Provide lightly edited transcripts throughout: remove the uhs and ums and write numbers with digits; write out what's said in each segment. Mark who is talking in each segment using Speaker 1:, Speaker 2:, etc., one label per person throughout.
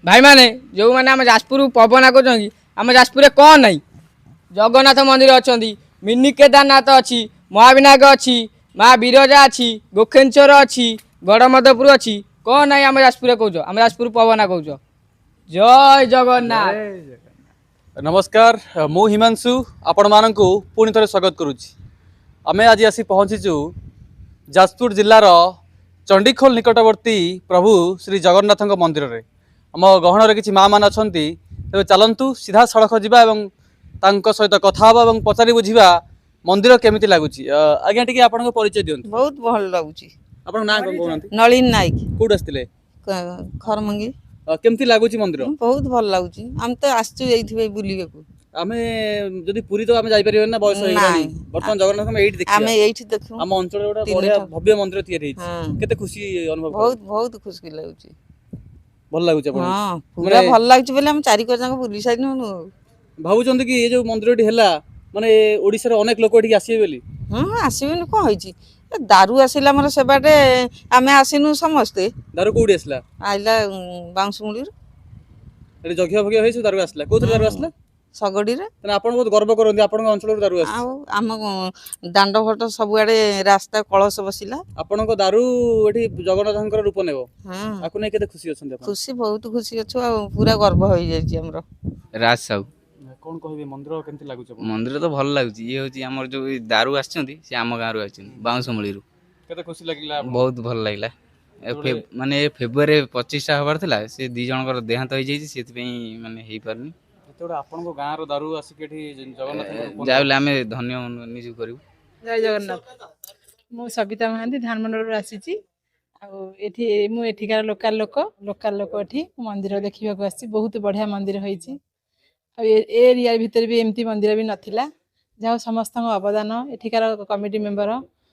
Speaker 1: भाई माने जो मैंने आम जाजपुर पवन आगे आम जाजपुर कौन ना जगन्नाथ मंदिर अच्छा मिनी केदारनाथ अच्छी महाविनायक अच्छी माँ बिरजा अच्छी गोखेश्वर अच्छी गड़मधपुर अच्छी कौन ना आम जाजपुर कौच आम जाजपुर पवन कौच जय जगन्नाथ।
Speaker 2: नमस्कार मु हिमांशु आपण मानकु पुणी थे स्वागत करुच्ची आमे आज आसी पहुँचीचु जाजपुर जिलार चंडीखोल निकटवर्ती प्रभु श्री जगन्नाथ मंदिर रे आम गहणर किसी माँ मान अच्छा तेज चलतु सीधा सड़क जावा सहित कथा और पचारि बुझा मंदिर केमिति लगुच आज्ञा टी आप परिचय दिखाँ
Speaker 3: बहुत भल लगुच
Speaker 2: आप ना कौन
Speaker 3: नलिन नाइक
Speaker 2: कौट आसते
Speaker 3: खरमंगी
Speaker 2: केमती लगुच मंदिर
Speaker 3: बहुत भल लगुच आम तो आसु बुलिया
Speaker 2: आमे जदि पुरी तो आमे जाई परिबे ना बयस होइरानी वर्तमान जगन्नाथ हम एठी देखि
Speaker 3: आमे एठी देखु
Speaker 2: हम अंचल गोटा बढ़िया भव्य मंदिर तैयार हेछि केते खुशी अनुभव
Speaker 3: बहुत बहुत खुशी लागुची
Speaker 2: भल लागुची आपण
Speaker 3: हां पूरा भल लागुची बेले हम चारि को जांग बुली साइड नु
Speaker 2: भाबु चंदी कि ये जो मंदिर एठी हैला माने ओडिसा रे अनेक लोक एठी आसीबे बेली
Speaker 3: हां आसीबे न को होइची दारू आसिला हमर सेबाटे आमे आसिनु समस्ते
Speaker 2: दारू कोडी आसला
Speaker 3: आइला बांसमुली
Speaker 2: एठी जगिया भगिया होइछ दारू आसला कोथि दारू आसला
Speaker 3: सगड़ी रे
Speaker 2: तने आपण बहुत गर्व करंदी आपण अंचल दारू आसी
Speaker 3: आ आम दांड भट सब आड़े रास्ता कलश बसिला
Speaker 2: आपण को दारू एठी जगन्नाथंकर रूप नेबो
Speaker 3: हां
Speaker 2: आकु नै केते खुशी अछन आपण
Speaker 3: खुशी बहुत खुशी अछु आ पूरा गर्व होई जाई छी हमरो
Speaker 4: राज साहू
Speaker 2: कोन कहबे मंदिर केमती लागुछ आपण
Speaker 4: मंदिर तो भल लागुच ये होची हमर जो दारू आछंती से आम गाँव रू आछंती बाउंसमूली रू
Speaker 2: केते खुशी लागिला
Speaker 4: बहुत भल लागला माने फेब्रुआरी 25 टा हबार थिला से दी जनकर देहांत होई जाई सेति पई माने हेई परनी
Speaker 2: जेतोडा आपण को गाँ रो दारू आसी केठी जगन्नाथ
Speaker 4: जाउले आमे धन्य निजु करिवु।
Speaker 5: जय जगन्नाथ मु सबिता महांती धानमंडल आसी मु एठिकार लोकल लोक एठी मंदिर देखा आसी बहुत बढ़िया मंदिर होईची एरिया भितर भी एमती मंदिर भी नथिला जहाँ समस्त अवदान एठिकार कमिटी मेंबर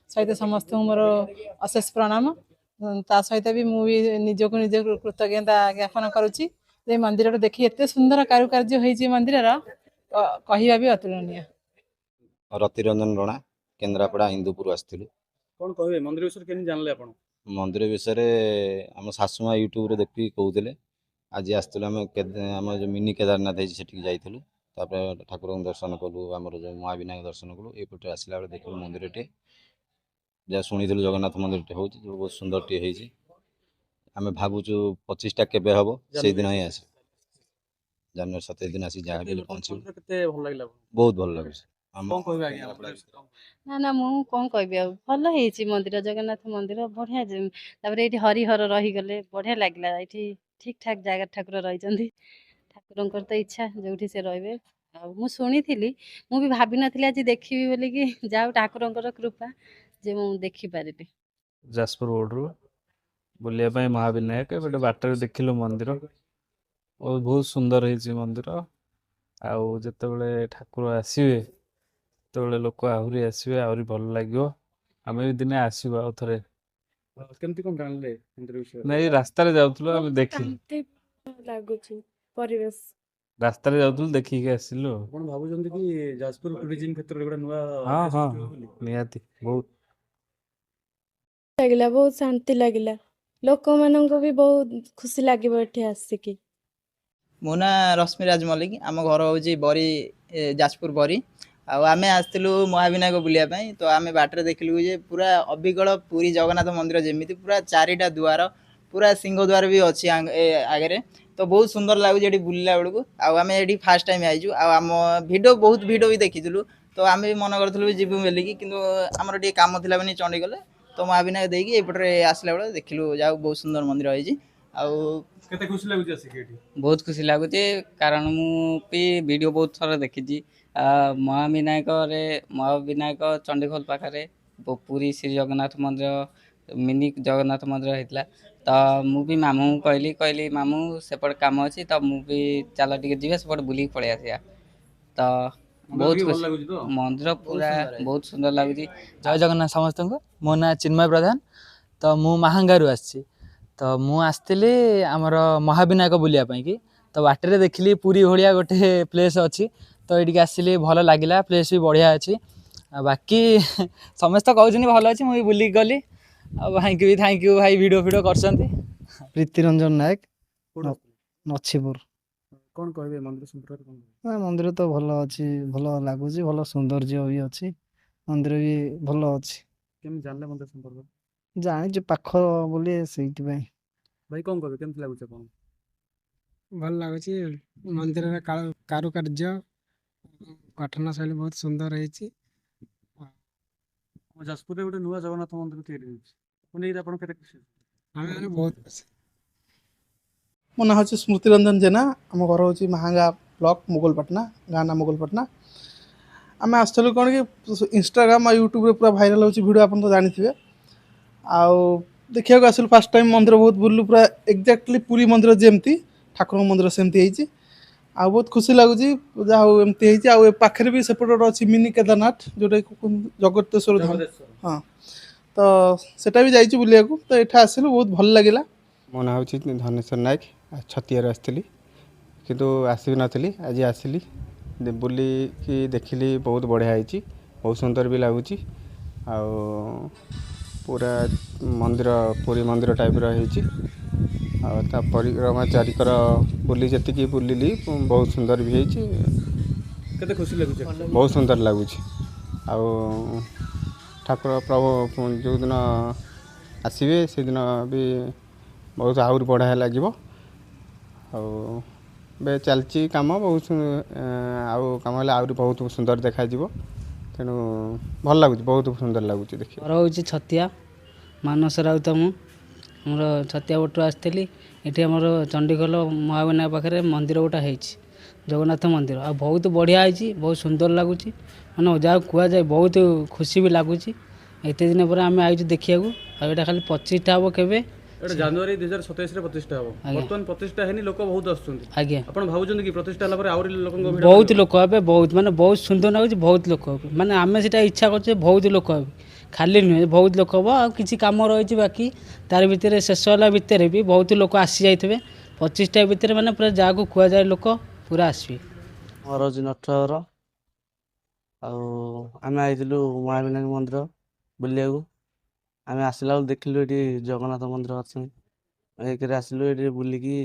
Speaker 5: सहित समस्त मोर अशेष प्रणाम ता सहित भी मुझे निजक निज कृतज्ञता ज्ञापन करुच्ची जे मंदिर देखी एत सुंदर कारुकार्य होईची मंदिर कहवा भी अतुलनीय।
Speaker 6: रतिरंजन रणा केन्द्रापड़ा हिंदूपुर आसथिलु
Speaker 2: कोन कहबे मंदिर विषय केनि जानले आपण
Speaker 6: मंदिर विषय आम सासुमा यूट्यूब रे देखि कहूले आज आसथिलु आम जो मिनी केदारनाथ है सेठी जाइथिलु तापर ठाकुर दर्शन कलु आमर जो महाविनायक दर्शन कलु एपटे आसला बेले देखलु मंदिर टे जहाँ शुणिलु जगन्नाथ मंदिर टे होची जो बहुत सुंदर टे होईची आम भावुचु 25 टा केबे हबो से दिन ही आस जनवरी 27 दिन आसी जहाँ भी पहुंचू
Speaker 2: केते भल लागिला
Speaker 6: बहुत भल लागुछ
Speaker 2: कोन कहबे आज्ञा
Speaker 7: ना ना मु कौन कह भल होती मंदिर जगन्नाथ मंदिर बढ़िया तापर ये हरिहर रही गले बढ़िया लगला ये ठीक ठाक जगह ठाकुर रही ठाकुर तो इच्छा जो से रे मु शुणी मु भी भाभी नी आज देखी बोली कि जाऊ ठाकुर कृपा जे मु देखी पारि
Speaker 8: जाजपुर रोड रू बुलिया महाविनायक एपटे बाटर देखिलु मंदिर बहुत सुंदर है मंदिर आउ जिते ठाकुर आसवे तो लोक आहरी आसवे आहरी भल लगे आम भी दिने आसो आउ थे
Speaker 2: केमती कोन जानले मंदिर विषय
Speaker 8: नहीं रास्ता रे जाउथलो हम देखि
Speaker 9: लागुची परिवेश
Speaker 8: रास्ता रे जाउथलो देखि के आसिलो
Speaker 2: कोन भाबु जंदी कि जाजपुर टूरिज्म क्षेत्र रे गोडा नुवा
Speaker 8: हां हां नियाती बहुत
Speaker 9: लागिला बहुत शांति लागिला लोक मानन को भी बहुत खुशी लागिबो एठी आसिकी।
Speaker 10: मो ना रश्मिराज मल्लिक आम घर हूँ बरी जाजपुर बरी आमे आसलु महाविनायक बुलिया तो आमे बाटर देखलु जे पूरा अबिगल पूरी जगन्नाथ मंदिर जेमिति पूरा 4टा द्वार पूरा सिंह द्वार भी अच्छी आगे तो बहुत सुंदर लगुच ये बुलला बेलू आम ये फास्ट टाइम आईचु आम भिडियो बहुत भिडियो भी देखीलु तो आम भी मन करूँ जीवु बोलिकी किंतु आमर टे काम थिला बनी चंडीगढ़ तो महाविनायक देकी एपटे आसला बेले देखिलु जाऊ बहुत सुंदर मंदिर होईची
Speaker 2: केते खुशी लागुची आसी केठी
Speaker 4: बहुत खुशी लागुच कारण मुझे वीडियो बहुत थर देखी महाविनायक चंडीखोल पाखे पुरी श्री जगन्नाथ मंदिर मिनी जगन्नाथ मंदिर होता तो मुझे मामू कहली मामू सेपट काम अच्छी तो मुझे चल टे जी सेपट बुल पलि आसा तो बहुत मंदिर पूरा बहुत सुंदर लगुच।
Speaker 11: जय जगन्नाथ समस्त मो ना चिन्मय प्रधान तो मु महांगारू आसी तो मु आसती आमर महाविनायक बुलिया कि तो बाटर देखिली पूरी भाया गोटे प्लेस अच्छी तो ये आसिली भल लगिला प्लेस भी बढ़िया अच्छी बाकी समस्त कहते भल अच्छी मुझे बुलिक गली भाई भी थैंक यू भाई वीडियो कर
Speaker 12: ପ୍ରୀତିରଞ୍ଜନ ନାୟକ
Speaker 2: କୋଉଠୁ
Speaker 12: ନ- ନଛିପୁର।
Speaker 2: କ'ଣ କହିବେ ମନ୍ଦିର ସମ୍ପର୍କରେ କ'ଣ କହିବେ?
Speaker 12: ମନ୍ଦିର ତ ଭଲ ଅଛି, ଭଲ ଲାଗୁଛି, ଭଲ ସୌନ୍ଦର୍ଯ୍ୟ ବି ଅଛି, ମନ୍ଦିର ବି ଭଲ ଅଛି।
Speaker 2: କେମିତି ଜାଣିଲେ ମନ୍ଦିର ସମ୍ପର୍କରେ?
Speaker 12: ଜାଣିଛୁ ପାଖ ବୋଲି ସେଇଥିପାଇଁ।
Speaker 2: ଭାଇ କ'ଣ କହିବେ କେମିତି ଲାଗୁଛି ଆପଣ?
Speaker 12: ଭଲ ଲାଗୁଛି, ମନ୍ଦିରର କାରୁକାର୍ଯ୍ୟ ଗଠନ ଶୈଳୀ ବହୁତ ସୁନ୍ଦର ହେଇଛି।
Speaker 2: ଆମ ଯାଜପୁରରେ ଗୋଟେ ନୂଆ ଜଗନ୍ନାଥ ମନ୍ଦିର ତିଆରି ହେଉଛି, ନେଇକି ଆପଣ କେତେ ଖୁସି?
Speaker 12: ଆମେ ବହୁତ ଖୁସି।
Speaker 13: ମୋ ନାଁ ହେଉଛି ସ୍ମୃତିରଞ୍ଜନ ଜେନା, ଆମ ଘର ହେଉଛି ମାହାଙ୍ଗା ବ୍ଲକ ମୋଗଲପାଟନା, ଗାଁ ନାଁ ମୋଗଲପାଟନା। ଆମେ ଆସିଥିଲୁ କ'ଣ କି ଇନଷ୍ଟାଗ୍ରାମ ଆଉ ୟୁଟ୍ୟୁବରେ ପୁରା ଭାଇରାଲ୍ ହେଉଛି ଭିଡ଼ିଓ, ଆପଣ ତ ଜାଣିଥିବେ। ଆଉ ଦେଖିବାକୁ ଆସିଲୁ ଫାର୍ଷ୍ଟ ଟାଇମ୍ ମନ୍ଦିର ବହୁତ ବୁଲିଲୁ, ପୁରା ଏକ୍ଜାକ୍ଟଲି ପୁରୀ ମନ୍ଦିର ଯେମିତି ଠାକୁରଙ୍କ ମନ୍ଦିର ସେମିତି ହେଇଛି। ଆଉ ବହୁତ ଖୁସି ଲାଗୁଛି ଯାହା ହଉ ଏମିତି ହେଇଛି। ଆଉ ଏ ପାଖରେ ବି ସେପଟେ ଗୋଟେ ଅଛି ମିନି କେଦାରନାଥ, ଯେଉଁଟାକି ଜଗତେଶ୍ୱର ଧାମ। ହଁ, ତ ସେଟା ବି ଯାଇଛୁ ବୁଲିବାକୁ। ତ ଏଠି ଆସିଲୁ ବହୁତ ଭଲ ଲାଗିଲା।
Speaker 14: ମୋ ନାଁ ହେଉଛି ଧନେଶ୍ୱର ନାୟକ, ଛତିଆରୁ ଆସିଥିଲି କିନ୍ତୁ ଆସିବି ନଥିଲି, ଆଜି ଆସିଲି ବୁଲିକି ଦେଖିଲି, ବହୁତ ବଢ଼ିଆ ହେଇଛି, ବହୁତ ସୁନ୍ଦର ବି ଲାଗୁଛି। ଆଉ ପୁରା ମନ୍ଦିର ପୁରୀ ମନ୍ଦିର ଟାଇପ୍ର ହେଇଛି। ଆଉ ତା ପରିକ୍ରମା ଚାରିକର ଯେତିକି ବୁଲିଲି ବହୁତ ସୁନ୍ଦର ବି ହେଇଛି,
Speaker 2: କେତେ ଖୁସି ଲାଗୁଛି?
Speaker 14: ବହୁତ ସୁନ୍ଦର ଲାଗୁଛି। ଆଉ ଠାକୁର ପ୍ରଭୁ ଯେଉଁଦିନ ଆସିବେ ସେଦିନ ବି ବହୁତ ଆହୁରି ବଢ଼ିଆ ଲାଗିବ। ଆଉ ଏବେ ଚାଲିଛି କାମ ବହୁତ, ଆଉ କାମ ହେଲେ ଆହୁରି ବହୁତ ସୁନ୍ଦର ଦେଖାଯିବ। ତେଣୁ ଭଲ ଲାଗୁଛି, ବହୁତ ସୁନ୍ଦର ଲାଗୁଛି ଦେଖିବା।
Speaker 15: ଘର ହେଉଛି ଛତିଆ, ମାନସ ରାଉତ ମୁଁ। ଆମର ଛତିଆ ପଟରୁ ଆସିଥିଲି। ଏଠି ଆମର ଚଣ୍ଡିଖୋଲ ମହାବିନାୟକ ପାଖରେ ମନ୍ଦିର ଗୋଟେ ହେଇଛି, ଜଗନ୍ନାଥ ମନ୍ଦିର। ଆଉ ବହୁତ ବଢ଼ିଆ ହେଇଛି, ବହୁତ ସୁନ୍ଦର ଲାଗୁଛି, ମାନେ ଯାହାକୁ କୁହାଯାଏ ବହୁତ ଖୁସି ବି ଲାଗୁଛି। ଏତେ ଦିନ ପରେ ଆମେ ଆଇଛୁ ଦେଖିବାକୁ। ଆଉ ଏଇଟା ଖାଲି 25ଟା ହେବ କେବେ?
Speaker 2: ଏଇଟା ଜାନୁଆରୀ 2027ରେ ପ୍ରତିଷ୍ଠା ହେବ। ବର୍ତ୍ତମାନ ପ୍ରତିଷ୍ଠା ହେଇନି, ଲୋକ ବହୁତ ଆସୁଛନ୍ତି।
Speaker 15: ଆଜ୍ଞା,
Speaker 2: ଆପଣ ଭାବୁଛନ୍ତି କି ପ୍ରତିଷ୍ଠା ହେଲା ପରେ ଆହୁରି ଲୋକଙ୍କ ଭିଡ଼
Speaker 15: ବହୁତ
Speaker 2: ବଢ଼ିବ?
Speaker 15: ଲୋକ ହେବେ, ବହୁତ ମାନେ ବହୁତ ସୁନ୍ଦର ଲାଗୁଛି, ବହୁତ ଲୋକ ହେବେ। ମାନେ ଆମେ ସେଇଟା ଇଚ୍ଛା କରୁଛେ ବହୁତ ଲୋକ ହେବେ, ଖାଲି ନୁହେଁ, ବହୁତ ଲୋକ ହେବ। ଆଉ କିଛି କାମ ରହିଛି ବାକି, ତାର ଭିତରେ ଶେଷ ହେଲା ଭିତରେ ବି ବହୁତ ଲୋକ ଆସିଯାଇଥିବେ। 25ଟା ଭିତରେ ମାନେ ପୁରା ଯାହାକୁ କୁହାଯାଏ ଲୋକ ପୁରା ଆସିବେ।
Speaker 16: ମୋର ହେଉଛି ନଟର। ଆଉ ଆମେ ଆଇଥିଲୁ ମହାବିନାୟକ ମନ୍ଦିର ବୁଲିବାକୁ। ଆମେ ଆସିଲା ବେଳକୁ ଦେଖିଲୁ ଏଠି ଜଗନ୍ନାଥ ମନ୍ଦିର ଅଛନ୍ତି। ଏକରେ ଆସିଲୁ ଏଠି ବୁଲିକି।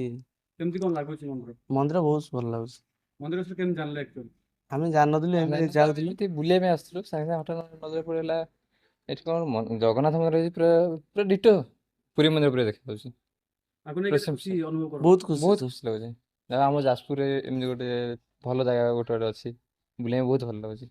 Speaker 2: କେମିତି କ'ଣ ଲାଗୁଛି ମନ୍ଦିର?
Speaker 16: ମନ୍ଦିର ବହୁତ ଭଲ ଲାଗୁଛି।
Speaker 2: ମନ୍ଦିର ବିଷୟରେ କେମିତି ଜାଣିଲେ actually?
Speaker 16: ଆମେ ଜାଣିନଥିଲୁ, ଏମିତି ଯାଉଥିଲୁ।
Speaker 17: ଏମିତି ବୁଲିବା ପାଇଁ ଆସିଥିଲୁ, ସାଙ୍ଗେ ସାଙ୍ଗେ ହଠାତ୍ ନଜର ପଡ଼ିଗଲା ଏଠି କ'ଣ ଜଗନ୍ନାଥ ମନ୍ଦିର ହେଇଛି, ପୁରା ପୁରା ଡିଟୋ ପୁରୀ ମନ୍ଦିର ପୁରା ଦେଖାଯାଉଛି।
Speaker 2: ଆକୁ ନେଇ କେତେ ଖୁସି ଅନୁଭବ କର?
Speaker 16: ବହୁତ ଖୁସି।
Speaker 17: ବହୁତ ଖୁସି ଲାଗୁଛି। ଯାହା ଆମ ଯାଜପୁରରେ ଏମିତି ଗୋଟେ ଭଲ ଜାଗା ଗୋଟେ ଅଛି, ବୁଲିବାକୁ ବହୁତ ଭଲ ଲାଗୁଛି।